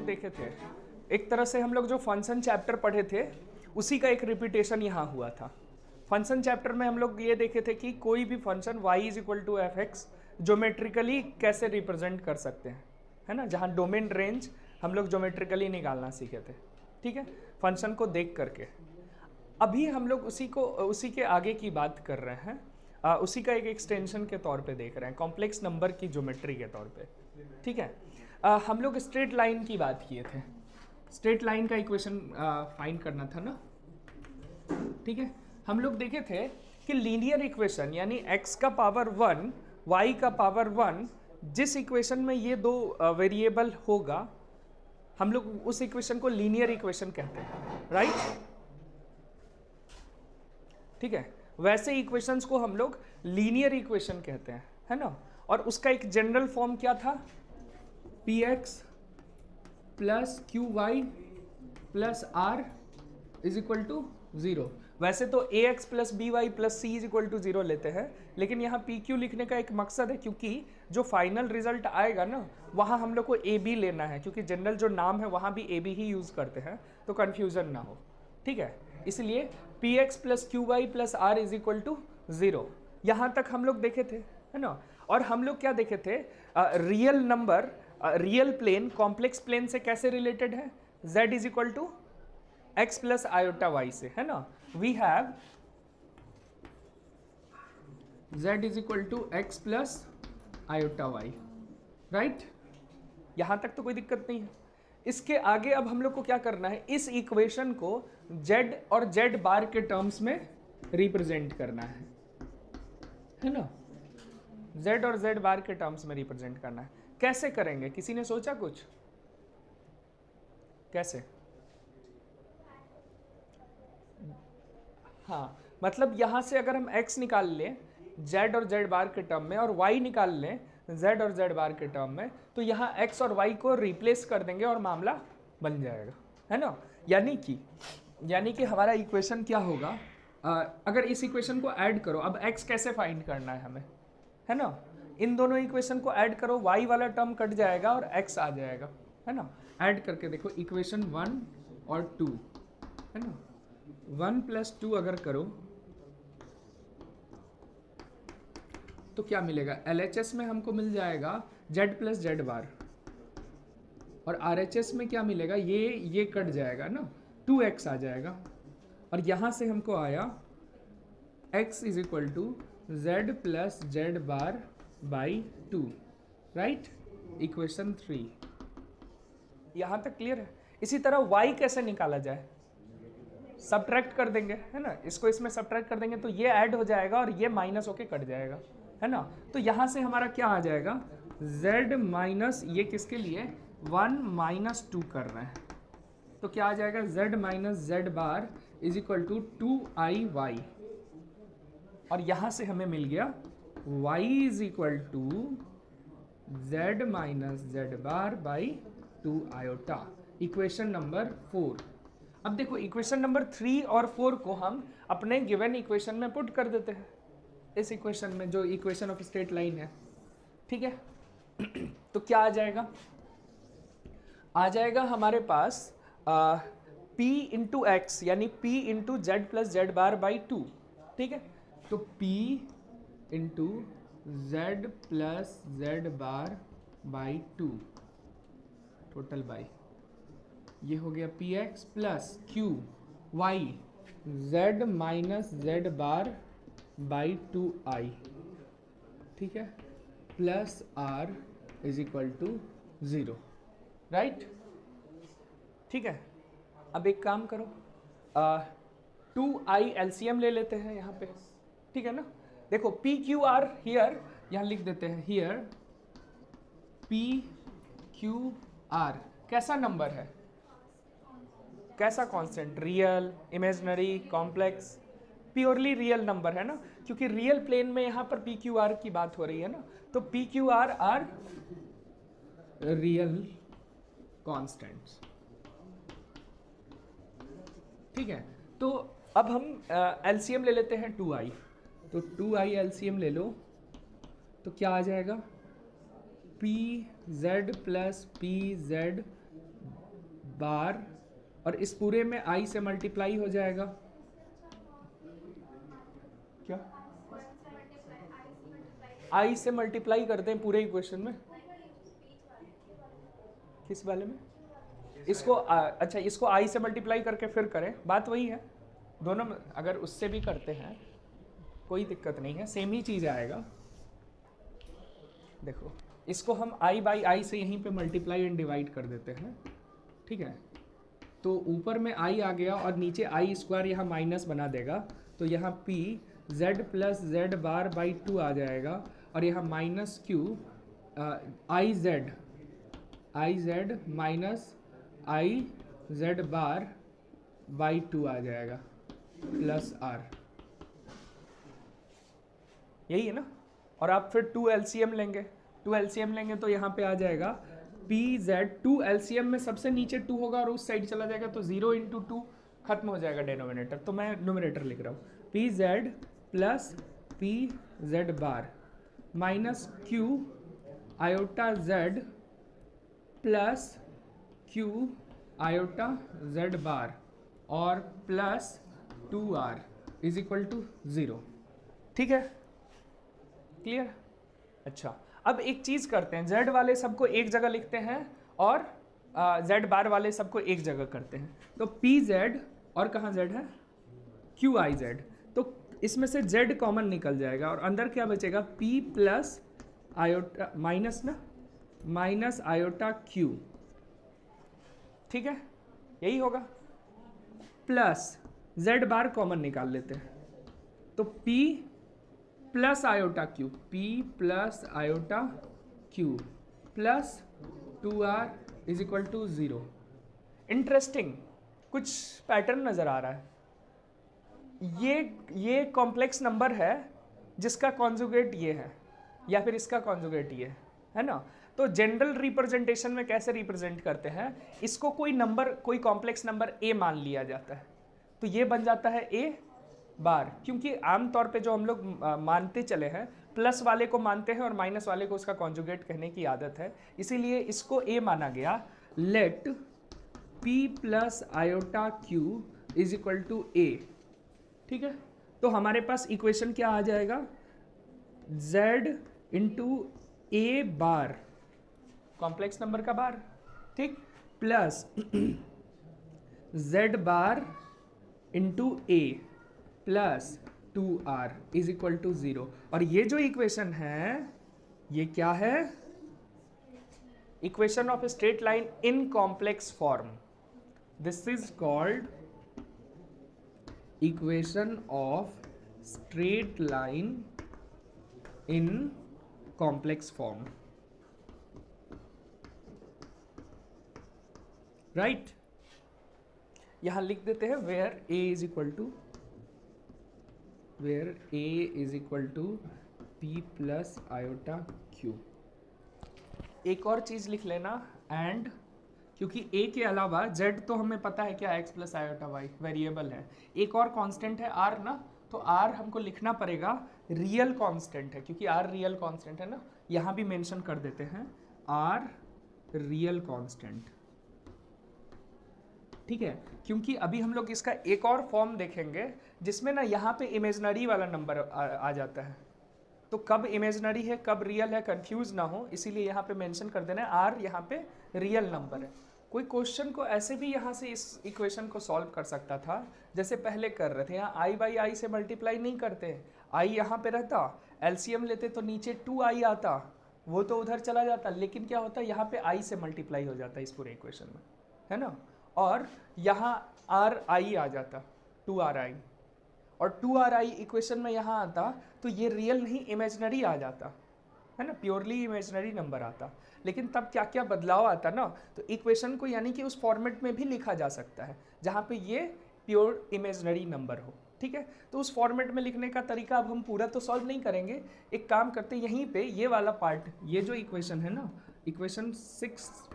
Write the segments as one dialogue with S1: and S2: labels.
S1: लोग देखे थे, एक तरह से हम लोग जो फंक्शन चैप्टर पढ़े थे उसी का एक रिपीटेशन यहाँ हुआ था। फंक्शन चैप्टर में हम लोग ये देखे थे कि कोई भी function y is equal to f x geometrically कैसे रिप्रेजेंट कर सकते हैं, है ना, जहाँ डोमेन रेंज हम लोग ज्योमेट्रिकली निकालना सीखे थे। ठीक है, फंक्शन को देख करके। अभी हम लोग उसी के आगे की बात कर रहे हैं, उसी का एक एक्सटेंशन के तौर पे देख रहे हैं, कॉम्प्लेक्स नंबर की ज्योमेट्री के तौर पे। ठीक है, हम लोग स्ट्रेट लाइन की बात किए थे, स्ट्रेट लाइन का इक्वेशन फाइंड करना था ना। ठीक है, हम लोग देखे थे कि लीनियर इक्वेशन यानी x का पावर 1 y का पावर 1, जिस इक्वेशन में ये दो वेरिएबल होगा हम लोग उस इक्वेशन को लीनियर इक्वेशन कहते हैं, राइट। ठीक है, वैसे इक्वेशंस को हम लोग लीनियर इक्वेशन कहते हैं, है ना। और उसका एक जनरल फॉर्म क्या था, px plus q y plus r is equal to 0। वैसे तो ax plus b y plus c is equal to 0 लेते हैं, लेकिन यहाँ पी क्यू लिखने का एक मकसद है क्योंकि जो फाइनल रिजल्ट आएगा ना वहाँ हम लोग को ए बी लेना है, क्योंकि जनरल जो नाम है वहाँ भी ए बी ही यूज़ करते हैं, तो कन्फ्यूज़न ना हो। ठीक है, इसलिए p x plus q y plus r is equal to 0। यहाँ तक हम लोग देखे थे, है ना। और हम लोग क्या देखे थे, real number, real plane complex plane से कैसे रिलेटेड है, z is equal to x plus iota y से, है ना। We have z is equal to x plus iota y, right. यहां तक तो कोई दिक्कत नहीं है। इसके आगे अब हम लोग को क्या करना है, इस इक्वेशन को z और z बार के टर्म्स में रिप्रेजेंट करना है ना, z और z बार के टर्म्स में रिप्रेजेंट करना है। कैसे करेंगे, किसी ने सोचा कुछ, कैसे? हाँ, मतलब यहां से अगर हम x निकाल लें z और z बार के टर्म में और y निकाल लें z और z बार के टर्म में, तो यहाँ x और y को रिप्लेस कर देंगे और मामला बन जाएगा, है ना। यानी कि हमारा इक्वेशन क्या होगा, अगर इस इक्वेशन को ऐड करो, अब x कैसे फाइंड करना है हमें, है ना। इन दोनों इक्वेशन को ऐड करो, y वाला टर्म कट जाएगा और x आ जाएगा, है ना। ऐड करके देखो इक्वेशन 1 और 2, है ना। 1 प्लस 2 अगर करो तो क्या मिलेगा, LHS में हमको मिल जाएगा z प्लस जेड बार, और RHS में क्या मिलेगा, ये कट जाएगा ना, 2x आ जाएगा। और यहाँ से हमको आया x is equal to z plus z bar by 2, right, equation 3। यहाँ तक क्लियर है। इसी तरह y कैसे निकाला जाए, सब्ट्रैक्ट कर देंगे, है ना, इसको इसमें सब्ट्रैक्ट कर देंगे तो ये ऐड हो जाएगा और ये माइनस होके कट जाएगा, है ना। तो यहाँ से हमारा क्या आ जाएगा, z माइनस, ये किसके लिए 1 माइनस 2 कर रहे हैं, तो क्या आ जाएगा z minus z bar is equal to 2i y। और यहाँ से हमें मिल गया y is equal to z minus z bar by 2 iota, equation number 4। अब देखो इक्वेशन नंबर 3 और 4 को हम अपने गिवन इक्वेशन में पुट कर देते हैं, इस इक्वेशन में जो इक्वेशन ऑफ स्ट्रेट लाइन है। ठीक है, तो क्या आ जाएगा हमारे पास p इंटू एक्स यानी p into z plus z bar by 2। ठीक है, तो p into z plus z bar by 2 total by, ये हो गया p x plus q y z minus z bar by 2i, ठीक है, plus r is equal to 0, right. ठीक है, अब एक काम करो, 2i एलसीएम ले लेते हैं यहाँ पे, ठीक है ना। देखो पी क्यू आर हियर, यहाँ लिख देते हैं हियर पी क्यू आर कैसा नंबर है, कैसा constant, real, imaginary, complex, purely real number है ना, क्योंकि रियल प्लेन में यहाँ पर पी क्यू आर की बात हो रही है ना, तो p q r are real constants. ठीक है, तो अब हम एलसीएम ले लेते हैं 2i, तो 2i एलसीएम ले लो तो क्या आ जाएगा, P Z plus P Z bar, और इस पूरे में i से मल्टीप्लाई हो जाएगा। क्या i से मल्टीप्लाई करते हैं पूरे इक्वेशन में? किस वाले में? इसको अच्छा, इसको i से मल्टीप्लाई करके फिर करें, बात वही है। दोनों में अगर उससे भी करते हैं कोई दिक्कत नहीं है, सेम ही चीज़ आएगा। देखो, इसको हम i बाई आई से यहीं पे मल्टीप्लाई एंड डिवाइड कर देते हैं, ठीक है। तो ऊपर में i आ गया और नीचे i स्क्वायर यहाँ माइनस बना देगा, तो यहाँ p z plus z bar by 2 आ जाएगा, और यहाँ minus q I Z minus I Z bar by 2 आ जाएगा प्लस r, यही है ना। और आप फिर 2 LCM लेंगे, 2 LCM लेंगे तो यहाँ पे आ जाएगा PZ, 2 LCM में सबसे नीचे 2 होगा और उस साइड चला जाएगा, तो 0 इंटू 2 खत्म हो जाएगा डिनोमिनेटर, तो मैं न्यूमिनेटर लिख रहा हूँ PZ plus PZ bar minus Q iota Z plus Q iota Z bar और plus 2R is equal to 0, ठीक है, क्लियर। अच्छा, अब एक चीज करते हैं, z वाले सबको एक जगह लिखते हैं और z बार वाले सबको एक जगह करते हैं। तो pz, और कहाँ z है, qiz, तो इसमें से z कॉमन निकल जाएगा और अंदर क्या बचेगा, p प्लस आयोटा माइनस ना, माइनस आयोटा q, ठीक है, यही होगा। प्लस z बार कॉमन निकाल लेते हैं, तो p plus iota q, p plus iota q plus 2r is equal to 0। Interesting, कुछ पैटर्न नज़र आ रहा है। ये कॉम्प्लेक्स नंबर है जिसका कॉन्जुगेट ये है, या फिर इसका कॉन्जुगेट ये है ना। तो जनरल रिप्रेजेंटेशन में कैसे रिप्रेजेंट करते हैं, इसको कोई नंबर, कोई कॉम्प्लेक्स नंबर a मान लिया जाता है, तो ये बन जाता है a बार, क्योंकि आमतौर पे जो हम लोग मानते चले हैं, प्लस वाले को मानते हैं और माइनस वाले को उसका कॉन्जुगेट कहने की आदत है, इसीलिए इसको a माना गया। Let p plus iota q is equal to a, ठीक है। तो हमारे पास इक्वेशन क्या आ जाएगा, z into a bar, complex number का बार, ठीक, plus z bar into a plus 2r is equal to 0। और ये जो इक्वेशन है ये क्या है, equation of straight line in complex form, this is called equation of straight line in complex form, right. यहां लिख देते हैं where a is equal to, where a is equal to p plus iota q। एक और चीज लिख लेना, and क्योंकि a के अलावा z तो हमें पता है क्या, x plus iota y variable है, एक और कांस्टेंट है r ना, तो r हमको लिखना पड़ेगा रियल कांस्टेंट है, क्योंकि r रियल कांस्टेंट है ना, यहाँ भी मेंशन कर देते हैं r रियल कांस्टेंट, ठीक है। क्योंकि अभी हम लोग इसका एक और फॉर्म देखेंगे जिसमें ना यहाँ पे इमेजनरी वाला नंबर आ जाता है, तो कब इमेजनरी है कब रियल है कंफ्यूज ना हो, इसीलिए यहाँ पे मेंशन कर देना है आर यहाँ पे रियल नंबर है। कोई क्वेश्चन को ऐसे भी यहाँ से इस इक्वेशन को सॉल्व कर सकता था जैसे पहले कर रहे थे, यहाँ आई बाई आई से मल्टीप्लाई नहीं करते, आई यहाँ पे रहता, एलसीएम लेते तो नीचे 2i आता, वो तो उधर चला जाता, लेकिन क्या होता यहाँ पे आई से मल्टीप्लाई हो जाता इस पूरे इक्वेशन में, है ना। और यहाँ आर आई आ जाता 2ri, और 2ri इक्वेशन में यहाँ आता तो ये रियल नहीं इमेजनरी आ जाता, है ना, प्योरली इमेजनरी नंबर आता। लेकिन तब क्या क्या बदलाव आता ना, तो इक्वेशन को यानी कि उस फॉर्मेट में भी लिखा जा सकता है जहाँ पे ये प्योर इमेजनरी नंबर हो, ठीक है। तो उस फॉर्मेट में लिखने का तरीका अब हम पूरा तो सॉल्व नहीं करेंगे, एक काम करते हैं यहीं पे ये वाला पार्ट, ये जो इक्वेशन है ना, इक्वेशन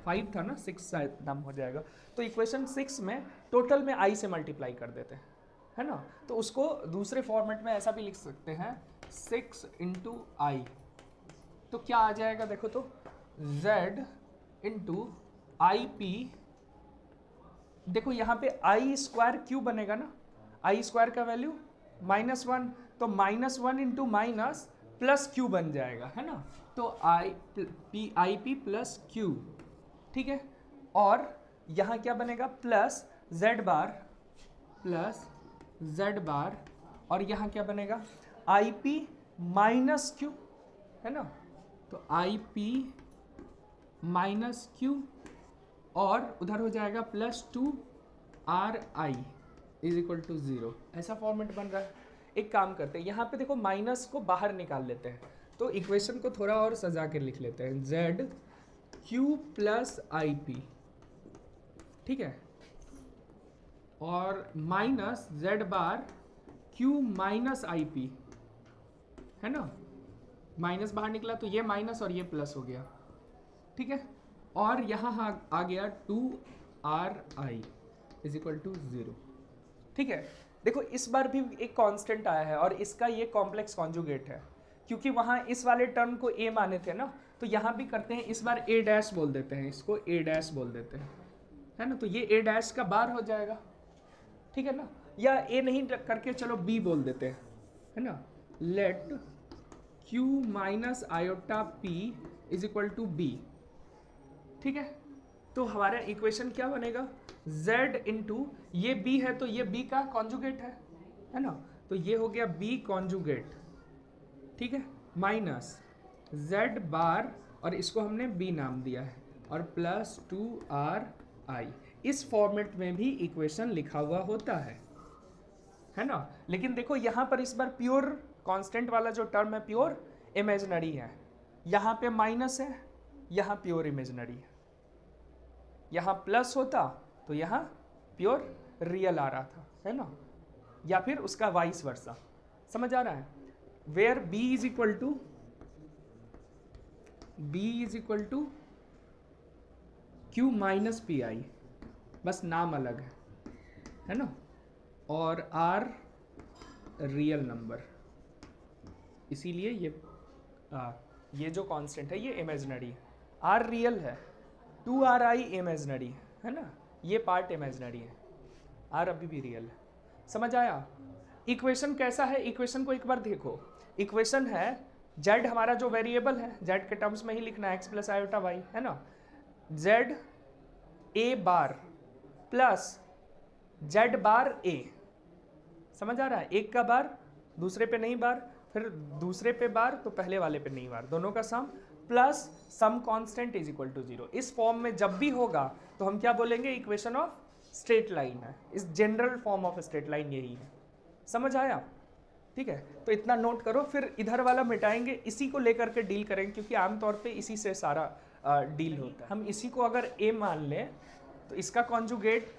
S1: 5 था ना, 6 शायद नाम हो जाएगा, तो इक्वेशन 6 में टोटल में i से मल्टीप्लाई कर देते हैं, है ना। तो उसको दूसरे फॉर्मेट में ऐसा भी लिख सकते हैं 6 इंटू आई, तो क्या आ जाएगा देखो, तो z इंटू आई पी देखो यहाँ पे आई स्क्वायर क्यू बनेगा ना, आई स्क्वायर का वैल्यू -1, तो -1 इंटू माइनस प्लस क्यू बन जाएगा, है ना। तो आई पी प्लस क्यू, ठीक है। और यहाँ क्या बनेगा, प्लस जेड बार, और यहाँ क्या बनेगा, आई पी माइनस क्यू, है ना। तो आई पी माइनस क्यू, और उधर हो जाएगा +2 r i is equal to 0। ऐसा फॉर्मेट बन रहा है। एक काम करते हैं, यहाँ पे देखो माइनस को बाहर निकाल लेते हैं, तो इक्वेशन को थोड़ा और सजा के लिख लेते हैं, Z Q plus I P, ठीक है, और minus z bar Q minus I P, है ना। माइनस बाहर निकला तो ये माइनस और ये प्लस हो गया, ठीक है। और यहाँ आ गया 2RI इज इक्वल टू 0, ठीक है। देखो इस बार भी एक कांस्टेंट आया है और इसका ये कॉम्प्लेक्स कॉन्जुगेट है, क्योंकि वहाँ इस वाले टर्म को A माने थे ना, तो यहाँ भी करते हैं, इस बार A डैश बोल देते हैं, इसको A डैश बोल देते हैं, है ना। तो ये A डैश का बार हो जाएगा, ठीक है ना। या A नहीं करके चलो B बोल देते हैं, है ना। Let Q minus iota P is equal to B, ठीक है। तो हमारा इक्वेशन क्या बनेगा, Z इंटू ये B है तो ये B का कॉन्जुगेट है ना। तो ये हो गया B कॉन्जुगेट, ठीक है, माइनस Z बार, और इसको हमने B नाम दिया है, और +2RI। इस फॉर्मेट में भी इक्वेशन लिखा हुआ होता है ना। लेकिन देखो यहाँ पर इस बार प्योर कांस्टेंट वाला जो टर्म है प्योर इमेजिनरी है, यहाँ पे माइनस है, यहाँ प्योर इमेजिनरी है। यहाँ प्लस होता तो यहाँ प्योर रियल आ रहा था, है ना, या फिर उसका वाइस वर्सा। समझ आ रहा है। Where B is equal to Q minus p i, बस नाम अलग है ना। और R रियल नंबर, इसीलिए ये जो कांस्टेंट है ये इमेजिनरी है, R रियल है, 2RI इमेजिनरी है ना, ये पार्ट इमेजिनरी है, R अभी भी रियल है। समझ आया। इक्वेशन कैसा है, इक्वेशन को एक बार देखो। इक्वेशन है Z हमारा जो वेरिएबल है, Z के टर्म्स में ही लिखना है, x प्लस आयोटा y, है ना। Z A bar plus Z bar A, समझ आ रहा है। एक का बार दूसरे पे नहीं बार, फिर दूसरे पे बार तो पहले वाले पे नहीं बार, दोनों का sum plus sum constant is equal to 0। इस फॉर्म में जब भी होगा तो हम क्या बोलेंगे, इक्वेशन ऑफ स्ट्रेट लाइन है। इस general form of straight line यही है। समझ आया, ठीक है। तो इतना नोट करो, फिर इधर वाला मिटाएंगे, इसी को लेकर के डील करेंगे, क्योंकि आमतौर पे इसी से सारा डील होता है। हम इसी को अगर A मान लें तो इसका conjugate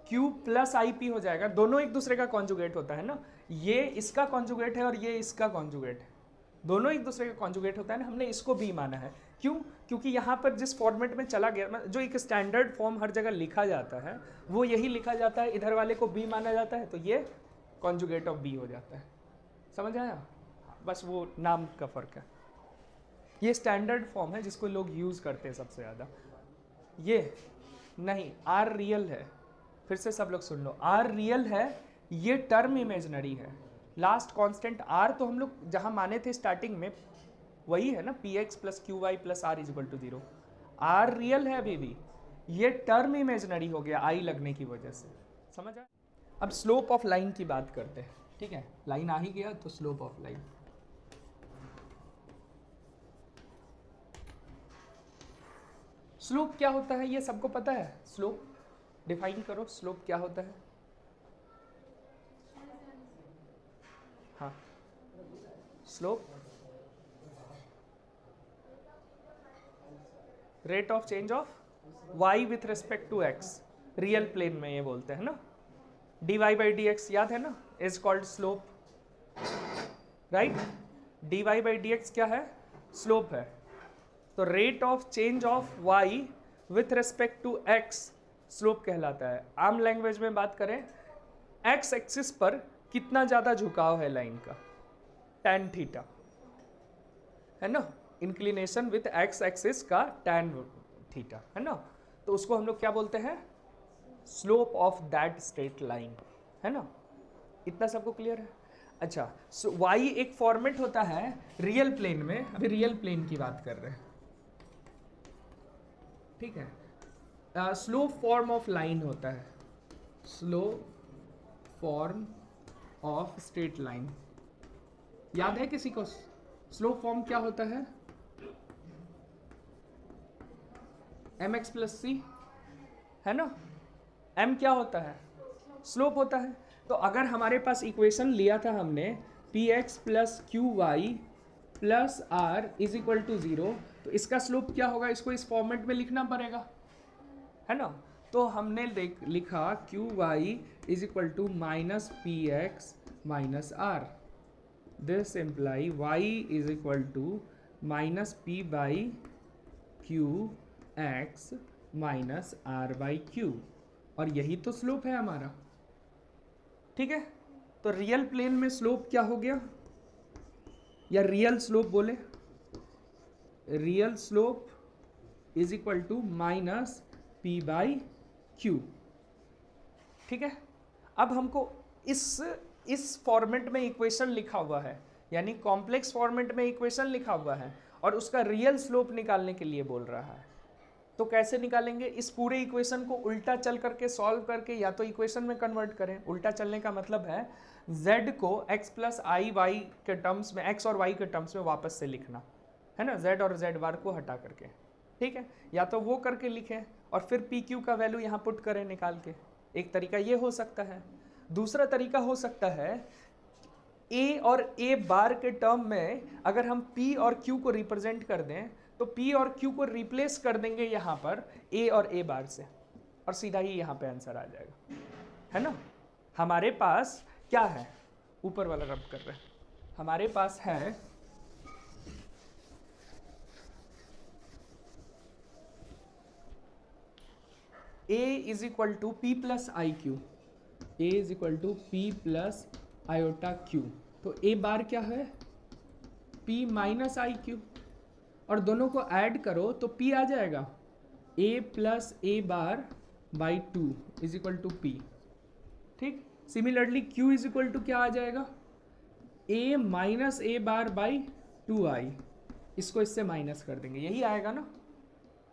S1: Q plus I P हो जाएगा, दोनों एक दूसरे का कॉन्जुगेट होता है ना। ये इसका कॉन्जुगेट है और ये इसका कॉन्जुगेट है, दोनों एक दूसरे का कॉन्जुगेट होता है ना। हमने इसको B माना है, क्यों, क्योंकि यहाँ पर जिस फॉर्मेट में चला गया, जो एक स्टैंडर्ड फॉर्म हर जगह लिखा जाता है वो यही लिखा जाता है, इधर वाले को B माना जाता है, तो ये कॉन्जुगेट ऑफ B हो जाता है। समझ आया, बस वो नाम का फ़र्क है। ये स्टैंडर्ड फॉर्म है जिसको लोग यूज़ करते हैं सबसे ज़्यादा। ये नहीं, R रियल है, फिर से सब लोग सुन लो, R रियल है, ये टर्म इमेजिनरी है। लास्ट कांस्टेंट R तो हम लोग जहाँ माने थे स्टार्टिंग में वही है ना, px plus q y plus R is equal to 0। R real है अभी भी, ये टर्म इमेजिनरी हो गया I लगने की वजह से। समझ आया। अब स्लोप ऑफ लाइन की बात करते हैं, ठीक है। लाइन आ ही गया तो स्लोप ऑफ लाइन। स्लोप क्या होता है ये सबको पता है। स्लोप डिफाइन करो, स्लोप क्या होता है। हाँ, slope rate of change of y with respect to x, real plane में ये बोलते हैं ना। dy बाई डी एक्स याद है ना, is called slope, right. dy by d x क्या है, स्लोप है। तो rate of change of y with respect to x slope कहलाता है। आम लैंग्वेज में बात करें, x एक्सिस पर कितना ज़्यादा झुकाव है लाइन का, tan थीटा, है ना। इंक्लिनेशन विथ x एक्सिस का tan थीटा, है ना। तो उसको हम लोग क्या बोलते हैं, slope of that straight line, है ना? इतना सबको क्लियर है? अच्छा, सो y एक फॉर्मेट होता है रियल प्लेन में, अभी रियल प्लेन की बात कर रहे हैं, ठीक है? स्लो फॉर्म ऑफ लाइन होता है, slow form of straight line. याद है किसी को स्लो फॉर्म क्या होता है? mx प्लस सी, है ना? m क्या होता है? स्लोप होता है। तो अगर हमारे पास इक्वेशन लिया था हमने px plus q y plus r is equal to 0, तो इसका स्लोप क्या होगा? इसको इस फॉर्मेट में लिखना पड़ेगा, है ना? तो हमने लिखा q y is equal to minus p x minus r. This imply y is equal to minus p by q x minus r by q, और यही तो स्लोप है हमारा, ठीक है? तो रियल प्लेन में स्लोप क्या हो गया, या रियल स्लोप बोले, real slope is equal to minus p by q, ठीक है? अब हमको इस फॉर्मेट में इक्वेशन लिखा हुआ है, यानी कॉम्प्लेक्स फॉर्मेट में इक्वेशन लिखा हुआ है, और उसका रियल स्लोप निकालने के लिए बोल रहा है। तो कैसे निकालेंगे? इस पूरे इक्वेशन को उल्टा चल करके सॉल्व करके या तो इक्वेशन में कन्वर्ट करें। उल्टा चलने का मतलब है z को x प्लस आई वाई के टर्म्स में, x और y के टर्म्स में वापस से लिखना, है ना? z और z बार को हटा करके, ठीक है? या तो वो करके लिखें और फिर पी क्यू का वैल्यू यहाँ पुट करें निकाल के। एक तरीका ये हो सकता है। दूसरा तरीका हो सकता है a और a बार के टर्म में अगर हम p और q को रिप्रेजेंट कर दें, तो p और q को रिप्लेस कर देंगे यहाँ पर a और a बार से, और सीधा ही यहाँ पे आंसर आ जाएगा, है ना? हमारे पास क्या है? ऊपर वाला रब कर रहे हैं। हमारे पास है a is equal to p plus i q, a is equal to p plus iota q. तो a बार क्या है? p माइनस आई क्यू, और दोनों को ऐड करो तो p आ जाएगा a plus A bar by 2 is equal to P, ठीक? Similarly q is equal to क्या आ जाएगा? a minus A bar by 2i, इसको इससे माइनस कर देंगे, यही आएगा ना,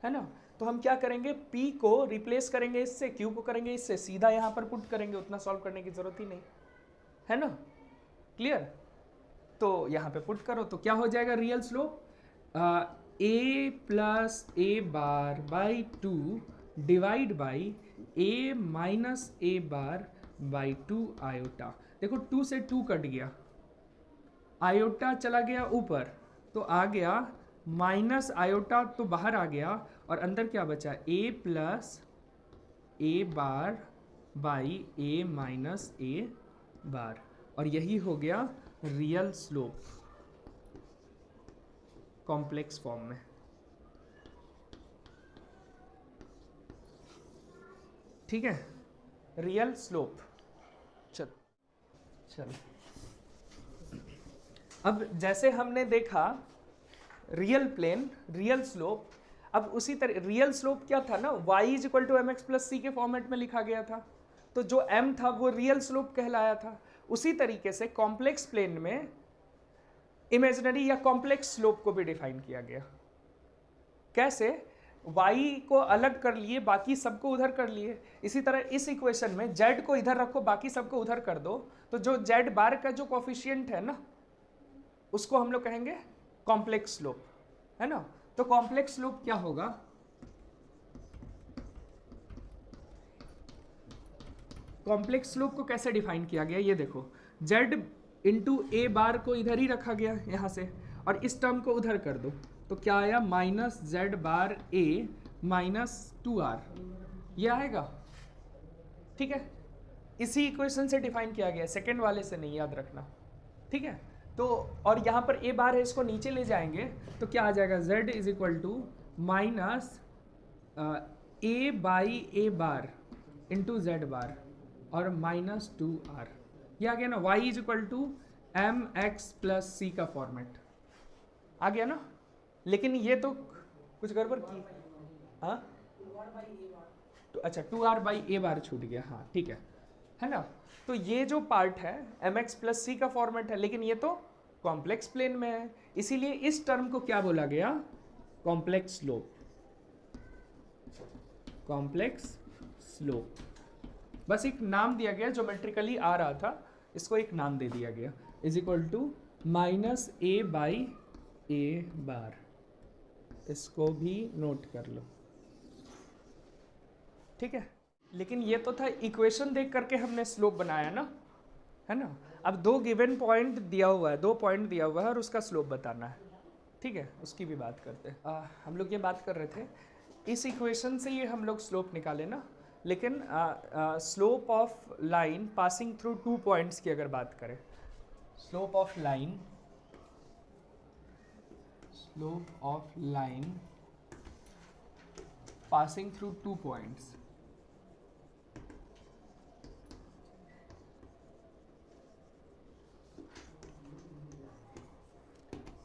S1: है ना? तो हम क्या करेंगे? p को रिप्लेस करेंगे इससे, q को करेंगे इससे, सीधा यहाँ पर पुट करेंगे, उतना सॉल्व करने की जरूरत ही नहीं, है ना? क्लियर? तो यहाँ पे पुट करो तो क्या हो जाएगा real slope? a plus A bar by 2 divide by a minus A bar by 2 iota. देखो 2 से 2 कट गया, आयोटा चला गया ऊपर, तो आ गया माइनस आयोटा, तो बाहर आ गया, और अंदर क्या बचा? a plus A bar by a minus A bar, और यही हो गया रियल स्लोप कॉम्प्लेक्स फॉर्म में, ठीक है? Real slope. चल अब जैसे हमने देखा रियल प्लेन, रियल स्लोप, अब उसी तरह रियल स्लोप क्या था ना, y is equal to M x plus C के फॉर्मेट में लिखा गया था, तो जो m था वो रियल स्लोप कहलाया था। उसी तरीके से कॉम्प्लेक्स प्लेन में इमेजिनरी या कॉम्प्लेक्स स्लोप को भी डिफाइन किया गया। कैसे? y को अलग कर लिए, बाकी सबको उधर कर लिए। इसी तरह इस इक्वेशन में z को इधर रखो, बाकी सबको उधर कर दो, तो जो z बार का जो कोफिशिएंट है ना, उसको हम लोग कहेंगे कॉम्प्लेक्स स्लोप, है ना? तो कॉम्प्लेक्स स्लोप क्या होगा? कॉम्प्लेक्स स्लोप को कैसे डिफाइन किया गया ये देखो, z इंटू ए बार को इधर ही रखा गया यहाँ से, और इस टर्म को उधर कर दो, तो क्या आया? माइनस जेड बार ए माइनस 2r, ये आएगा, ठीक है? इसी इक्वेशन से डिफाइन किया गया, सेकेंड वाले से नहीं, याद रखना, ठीक है? तो और यहाँ पर ए बार है, इसको नीचे ले जाएंगे तो क्या आ जाएगा? z is equal to minus A by A bar into Z bar और माइनस 2r, ये आ गया ना? y is equal to M x plus C का फॉर्मेट आ गया ना? लेकिन ये तो कुछ गड़बड़ की, हाँ अच्छा 2r बाई ए बार छूट गया, हाँ ठीक है ना। तो ये जो पार्ट है mx प्लस सी का फॉर्मेट है, लेकिन ये तो कॉम्प्लेक्स प्लेन में है, इसीलिए इस टर्म को क्या बोला गया, कॉम्प्लेक्स स्लोप, कॉम्प्लेक्स स्लोप। बस एक नाम दिया गया, ज्योमेट्रिकली आ रहा था, इसको एक नाम दे दिया गया, is equal to minus A by A bar. इसको भी नोट कर लो, ठीक है। लेकिन ये तो था इक्वेशन देख करके हमने स्लोप बनाया ना, है ना। अब दो गिवन पॉइंट दिया हुआ है, 2 पॉइंट दिया हुआ है और उसका स्लोप बताना है, ठीक है, उसकी भी बात करते हैं। हम लोग ये बात कर रहे थे, इस इक्वेशन से ये हम लोग स्लोप निकाले ना, लेकिन slope of line passing through 2 points की अगर बात करें, slope of line, slope of line passing through 2 points,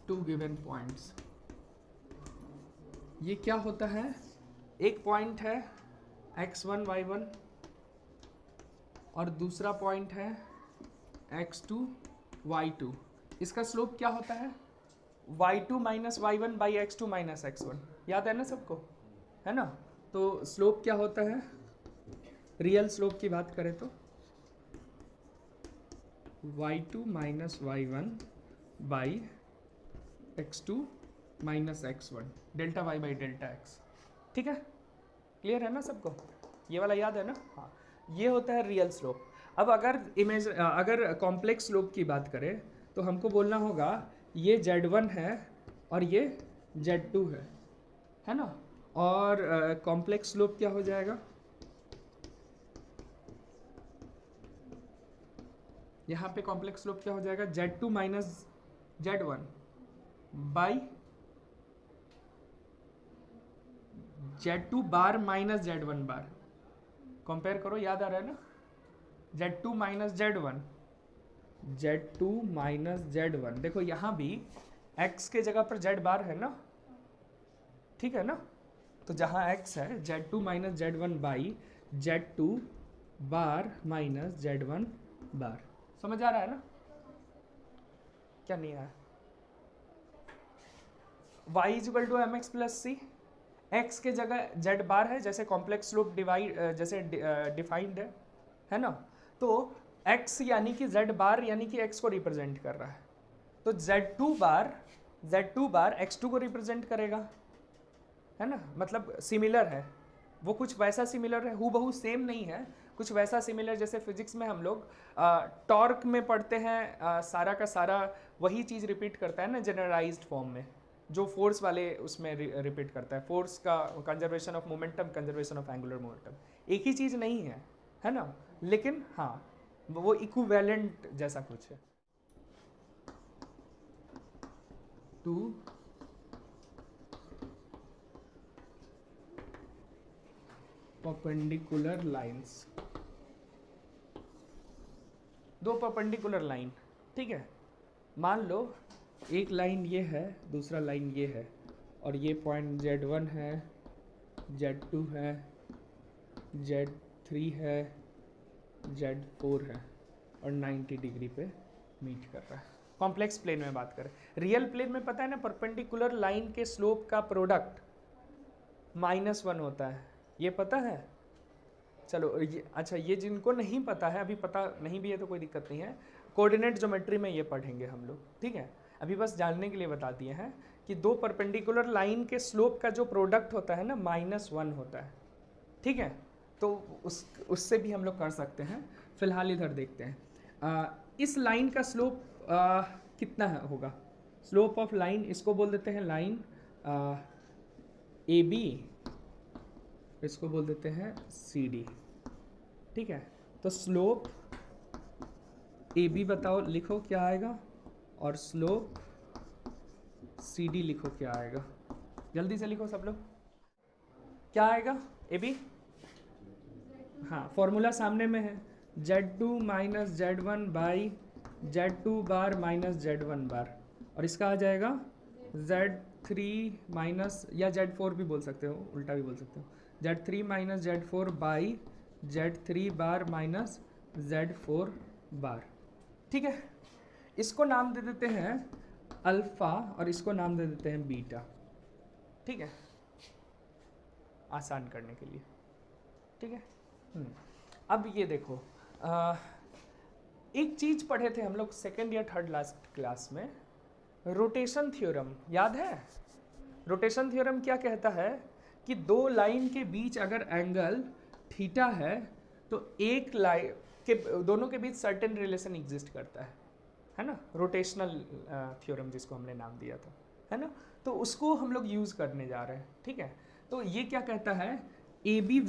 S1: two given points, ये क्या होता है, एक पॉइंट है x1 y1 और दूसरा पॉइंट है x2 y2। इसका स्लोप क्या होता है, y2 minus y1 by x2 minus x1, याद है ना सबको, है ना। तो स्लोप क्या होता है, रियल स्लोप की बात करें तो y2 minus y1 by x2 minus x1 delta y by delta x, ठीक है, क्लियर है ना सबको, ये वाला याद है ना, हाँ। ये होता है रियल स्लोप। अब अगर कॉम्प्लेक्स स्लोप की बात करें तो हमको बोलना होगा ये z1 है और ये z2 है ना। और कॉम्प्लेक्स स्लोप क्या हो जाएगा, यहाँ पे कॉम्प्लेक्स स्लोप क्या हो जाएगा, z2 minus z1 by z2 bar minus z1 bar, compare करो, याद आ रहा है ना, z2 minus z1, z2 minus z1, देखो यहाँ भी x के जगह पर z बार है ना, ठीक है ना। तो जहाँ x है z2 minus z1 by z2 bar minus z1 bar, समझ आ रहा है ना, क्या नहीं आया। y is equal to M x plus c, x के जगह z बार है, जैसे कॉम्प्लेक्स स्लोप जैसे डिफाइंड है ना। तो x यानी कि z बार यानी कि x को रिप्रेजेंट कर रहा है, तो z2 बार x2 को रिप्रेजेंट करेगा, है ना, मतलब सिमिलर है, वो कुछ वैसा सिमिलर है, हूबहू सेम नहीं है, कुछ वैसा सिमिलर जैसे फिजिक्स में हम लोग टॉर्क में पढ़ते हैं, सारा का सारा वही चीज़ रिपीट करता है ना जनरलाइज्ड फॉर्म में, जो फोर्स वाले उसमें रिपीट करता है, फोर्स का conservation of momentum, conservation of angular momentum, एक ही चीज़ नहीं है ना, लेकिन हाँ वो इक्विवेलेंट जैसा कुछ है। टू परपेंडिकुलर लाइंस, दो परपेंडिकुलर लाइन, ठीक है, मान लो एक लाइन ये है, दूसरा लाइन ये है, और ये पॉइंट z1 है, z2 है, z3 है, z4 है और 90 डिग्री पे मीट कर रहा है। कॉम्प्लेक्स प्लेन में बात करें, रियल प्लेन में पता है ना परपेंडिकुलर लाइन के स्लोप का प्रोडक्ट -1 होता है, ये पता है। चलो ये अच्छा, ये जिनको नहीं पता है, अभी पता नहीं भी है तो कोई दिक्कत नहीं है, कोऑर्डिनेट ज्योमेट्री में ये पढ़ेंगे हम लोग, ठीक है। अभी बस जानने के लिए बता दिए हैं कि दो परपेंडिकुलर लाइन के स्लोप का जो प्रोडक्ट होता है ना -1 होता है, ठीक है। तो उससे भी हम लोग कर सकते हैं, फिलहाल इधर देखते हैं। इस लाइन का स्लोप कितना होगा, स्लोप ऑफ लाइन, इसको बोल देते हैं लाइन ए बी, इसको बोल देते हैं सी डी, ठीक है। तो स्लोप ए बी बताओ, लिखो क्या आएगा, और स्लोप सी डी लिखो क्या आएगा, जल्दी से लिखो सब लोग, क्या आएगा ए बी, हाँ फॉर्मूला सामने में है, z2 minus z1 by z2 bar minus z1 बार, और इसका आ जाएगा Z3 माइनस, या Z4 भी बोल सकते हो, उल्टा भी बोल सकते हो, Z3 minus Z4 by Z3 bar minus Z4 बार। ठीक है, इसको नाम दे देते हैं अल्फा और इसको नाम दे देते हैं बीटा। ठीक है, आसान करने के लिए। ठीक है, अब ये देखो, एक चीज पढ़े थे हम लोग सेकेंड या थर्ड लास्ट क्लास में, रोटेशन थ्योरम, याद है? रोटेशन थ्योरम क्या कहता है कि दो लाइन के बीच अगर एंगल थीटा है तो एक लाइन के दोनों के बीच सर्टेन रिलेशन एग्जिस्ट करता है ना? रोटेशनल थ्योरम जिसको हमने नाम दिया था, है ना? तो उसको हम लोग यूज करने जा रहे हैं। ठीक है, तो ये क्या कहता है, ए बी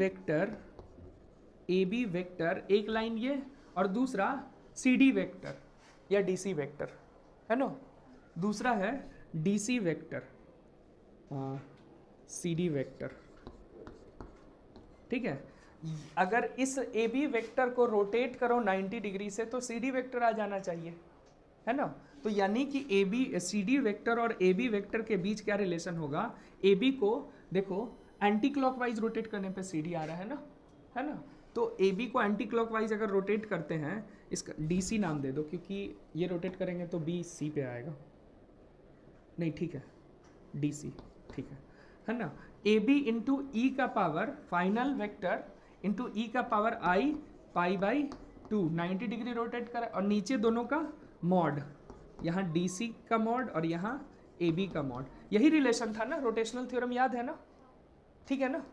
S1: वेक्टर एक लाइन ये, और दूसरा सी डी वेक्टर या डी सी वेक्टर, है ना? दूसरा है d c vector, c d vector. ठीक है, अगर इस ए बी वेक्टर को रोटेट करो 90 डिग्री से तो सी डी वेक्टर आ जाना चाहिए, है ना? तो यानी कि a b c d vector और ए बी वेक्टर के बीच क्या रिलेशन होगा, ए बी को देखो एंटी क्लॉकवाइज रोटेट करने पे सी डी आ रहा है ना? तो ए बी को एंटी क्लॉकवाइज अगर रोटेट करते हैं, इसका डी सी नाम दे दो क्योंकि ये रोटेट करेंगे तो बी सी पे आएगा, नहीं ठीक है, डी सी, ठीक है ना? ए बी इंटू ई का पावर फाइनल वेक्टर इंटू ई का power I pi by 2, 90 degree rotate कर, और नीचे दोनों का मॉड, यहाँ डी सी का मॉड और यहाँ ए बी का मॉड। यही रिलेशन था ना, रोटेशनल थ्योरम याद है ना? ठीक है ना?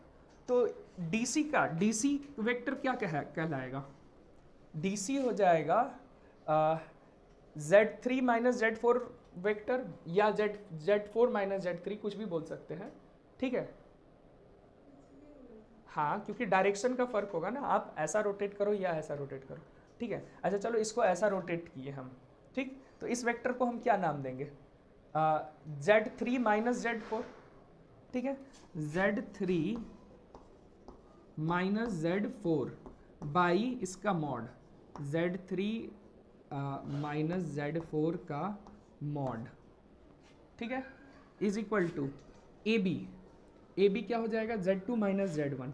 S1: तो डी सी वेक्टर क्या कहलाएगा, डी सी हो जाएगा Z3 माइनस Z4 वेक्टर, या Z4 माइनस Z3, कुछ भी बोल सकते हैं। ठीक है, हाँ, क्योंकि डायरेक्शन का फर्क होगा ना, आप ऐसा रोटेट करो या ऐसा रोटेट करो। ठीक है, अच्छा चलो इसको ऐसा रोटेट किए हम। ठीक, तो इस वेक्टर को हम क्या नाम देंगे, Z3 माइनस Z4। ठीक है, Z3 माइनस Z4 बाई इसका मॉड, Z3 माइनस Z4 का मॉड। ठीक है, is equal to A B क्या हो जाएगा, Z2 minus Z1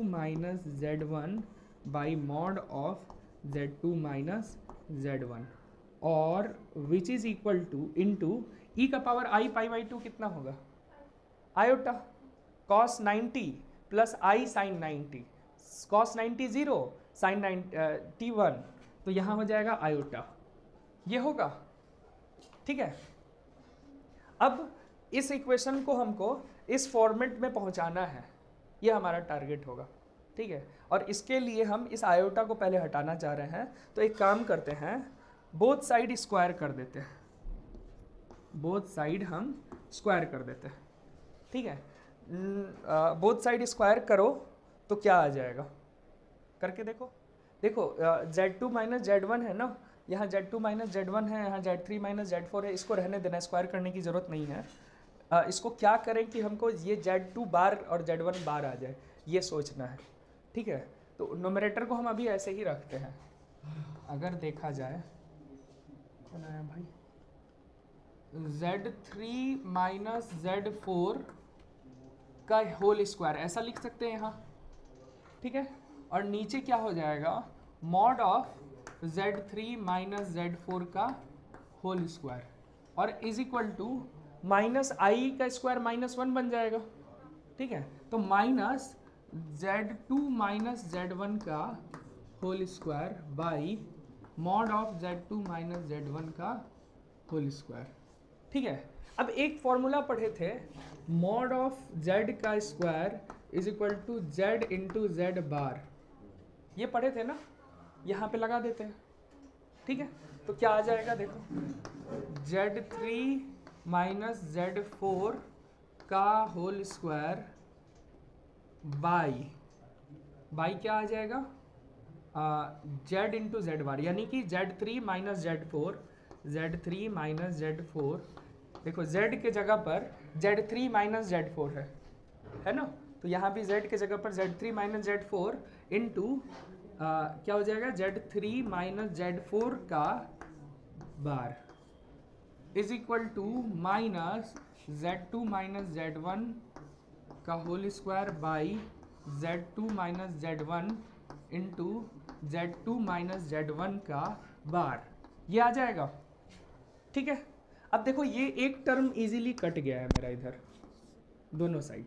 S1: minus Z1 by mod of Z2 minus Z1, और which is equal to into E का power I pi by 2 कितना होगा, iota cos 90 plus I sine 90, cos 90 0, sine 90 1, तो यहाँ हो जाएगा आयोटा, ये होगा। ठीक है, अब इस इक्वेशन को हमको इस फॉर्मेट में पहुंचाना है, ये हमारा टारगेट होगा। ठीक है, और इसके लिए हम इस आयोटा को पहले हटाना चाह रहे हैं, तो एक काम करते हैं, बोथ साइड स्क्वायर कर देते हैं, बोथ साइड हम स्क्वायर कर देते हैं। ठीक है, बोथ साइड स्क्वायर करो तो क्या आ जाएगा, करके देखो। Z2 माइनस Z1 है ना, यहाँ Z2 माइनस Z1 है, यहाँ Z3 माइनस Z4 है, इसको रहने देना, स्क्वायर करने की ज़रूरत नहीं है। इसको क्या करें कि हमको ये Z2 बार और Z1 बार आ जाए, ये सोचना है। ठीक है, तो नोमरेटर को हम अभी ऐसे ही रखते हैं। अगर देखा जाए, कौन आया भाई, Z3 माइनस Z4 का होल स्क्वायर ऐसा लिख सकते हैं यहाँ। ठीक है, और नीचे क्या हो जाएगा, mod of Z3 minus Z4 का होल स्क्वायर, और इज इक्वल टू माइनस आई का स्क्वायर माइनस 1 बन जाएगा। ठीक है, तो माइनस Z2 माइनस Z1 का whole square by mod of Z2 minus Z1 का होल स्क्वायर। ठीक है, अब एक फॉर्मूला पढ़े थे, मॉड ऑफ Z का square is equal to Z into Z bar, ये पढ़े थे ना, यहाँ पे लगा देते हैं। ठीक है, तो क्या आ जाएगा देखो, Z3 माइनस Z4 का होल स्क्वायर बाई क्या आ जाएगा, Z इंटू Z बार, यानी कि Z3 minus Z4 minus Z4, देखो Z के जगह पर Z3 माइनस Z4 है ना, तो यहाँ भी Z के जगह पर Z3 माइनस Z4 इंटू क्या हो जाएगा, Z3 माइनस Z4 का bar. Is equal to minus Z2 minus Z1 का whole square by Z2 minus Z1 into Z2 minus Z1 का बार, ये आ जाएगा। ठीक है, अब देखो ये एक टर्म इजीली कट गया है मेरा इधर दोनों साइड,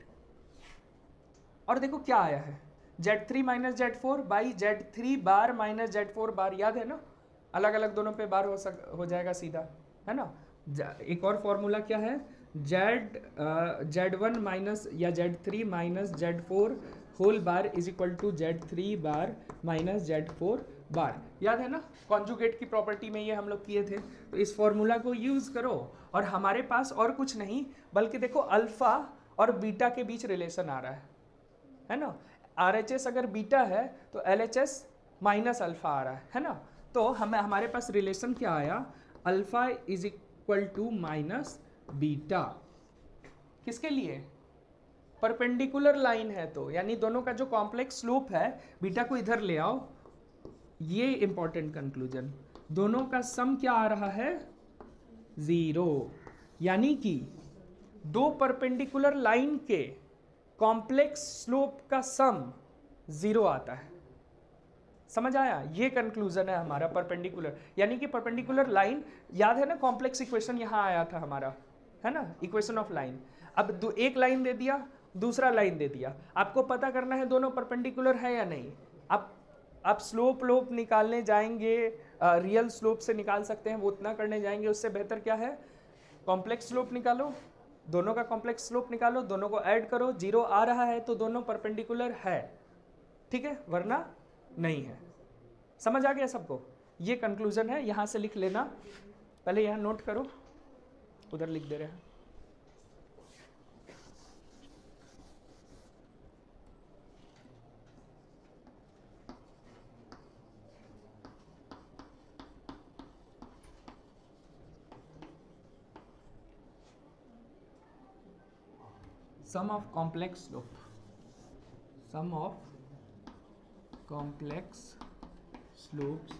S1: और देखो क्या आया है Z3 minus Z4 by Z3 bar minus Z4 bar, याद है ना, अलग अलग दोनों पे बार हो जाएगा सीधा, है ना। एक और फॉर्मूला क्या है, Z1 माइनस या Z3 minus Z4 whole bar is equal to Z3 bar minus Z4 bar, याद है ना, कॉन्जुगेट की प्रॉपर्टी में ये हम लोग किए थे। तो इस फॉर्मूला को यूज करो, और हमारे पास और कुछ नहीं बल्कि देखो अल्फा और बीटा के बीच रिलेशन आ रहा है ना। RHS अगर बीटा है तो LHS माइनस अल्फा आ रहा है ना। तो हमारे पास रिलेशन क्या आया, alpha is equal to minus beta, किसके लिए, परपेंडिकुलर लाइन है तो, यानी दोनों का जो कॉम्प्लेक्स स्लोप है, बीटा को इधर ले आओ, ये इंपॉर्टेंट कंक्लूजन, दोनों का सम क्या आ रहा है, 0, यानी कि दो परपेंडिकुलर लाइन के कॉम्प्लेक्स स्लोप का सम 0 आता है। समझ आया, ये कंक्लूजन है हमारा परपेंडिकुलर, यानी कि परपेंडिकुलर लाइन, याद है ना कॉम्प्लेक्स इक्वेशन यहाँ आया था हमारा, है ना, इक्वेशन ऑफ लाइन। अब एक लाइन दे दिया, दूसरा लाइन दे दिया, आपको पता करना है दोनों परपेंडिकुलर है या नहीं। आप स्लोप लोप निकालने जाएंगे, रियल स्लोप से निकाल सकते हैं, वो उतना करने जाएंगे, उससे बेहतर क्या है, कॉम्प्लेक्स स्लोप निकालो, दोनों का कॉम्प्लेक्स स्लोप निकालो, दोनों को ऐड करो, 0 आ रहा है तो दोनों परपेंडिकुलर है, ठीक है, वरना नहीं है। समझ आ गया सबको, ये कंक्लूजन है, यहां से लिख लेना, पहले यहां नोट करो, उधर लिख दे रहे हैं। Sum of complex slope, sum of complex slopes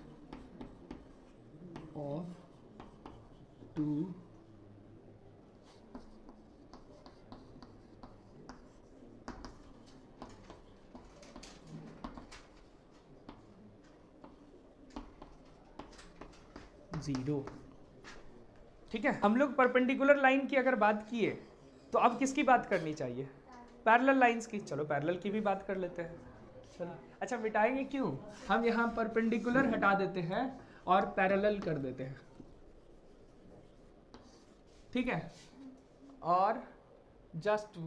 S1: of two zero. ठीक है, हम लोग परपेंडिकुलर लाइन की अगर बात किए तो अब किसकी बात करनी चाहिए, पैरेलल लाइंस की। चलो पैरेलल की भी बात कर लेते हैं। चलो अच्छा, मिटाएंगे क्यों, हम यहाँ परपेंडिकुलर हटा देते हैं और पैरेलल कर देते हैं, ठीक है, और जस्ट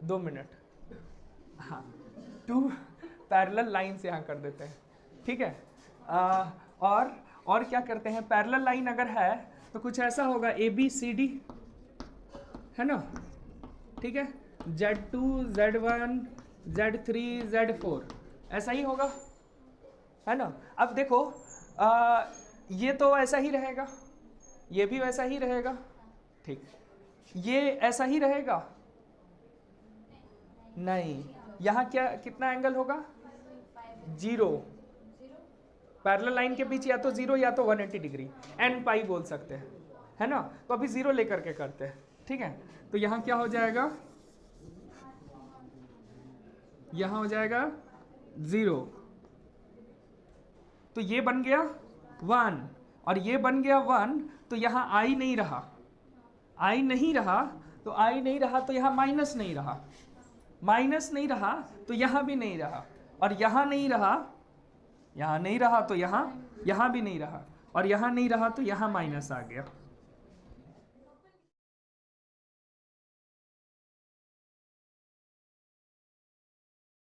S1: 2 मिनट, हाँ, 2 पैरेलल लाइंस यहाँ कर देते हैं, ठीक है। और क्या करते हैं, पैरेलल लाइन अगर है तो कुछ ऐसा होगा ABCD, है ना, ठीक है, Z2 Z1 Z3 Z4 ऐसा ही होगा, है ना। अब देखो ये तो ऐसा ही रहेगा, ये भी वैसा ही रहेगा, ठीक, ये ऐसा ही रहेगा, नहीं, यहाँ क्या कितना एंगल होगा, 0, पैरेलल लाइन के बीच या तो 0 या तो 180 डिग्री, n पाई बोल सकते हैं, है ना। तो अभी 0 लेकर के करते हैं, ठीक है। तो यहाँ क्या हो जाएगा, यहाँ हो जाएगा 0, तो ये बन गया 1 और ये बन गया 1, तो यहाँ आई नहीं रहा, आई नहीं रहा, तो आई नहीं रहा तो यहाँ माइनस नहीं रहा, माइनस नहीं रहा तो यहाँ भी नहीं रहा, और यहाँ नहीं रहा, यहाँ नहीं रहा तो यहाँ भी नहीं रहा, और यहाँ नहीं रहा तो यहाँ माइनस आ गया।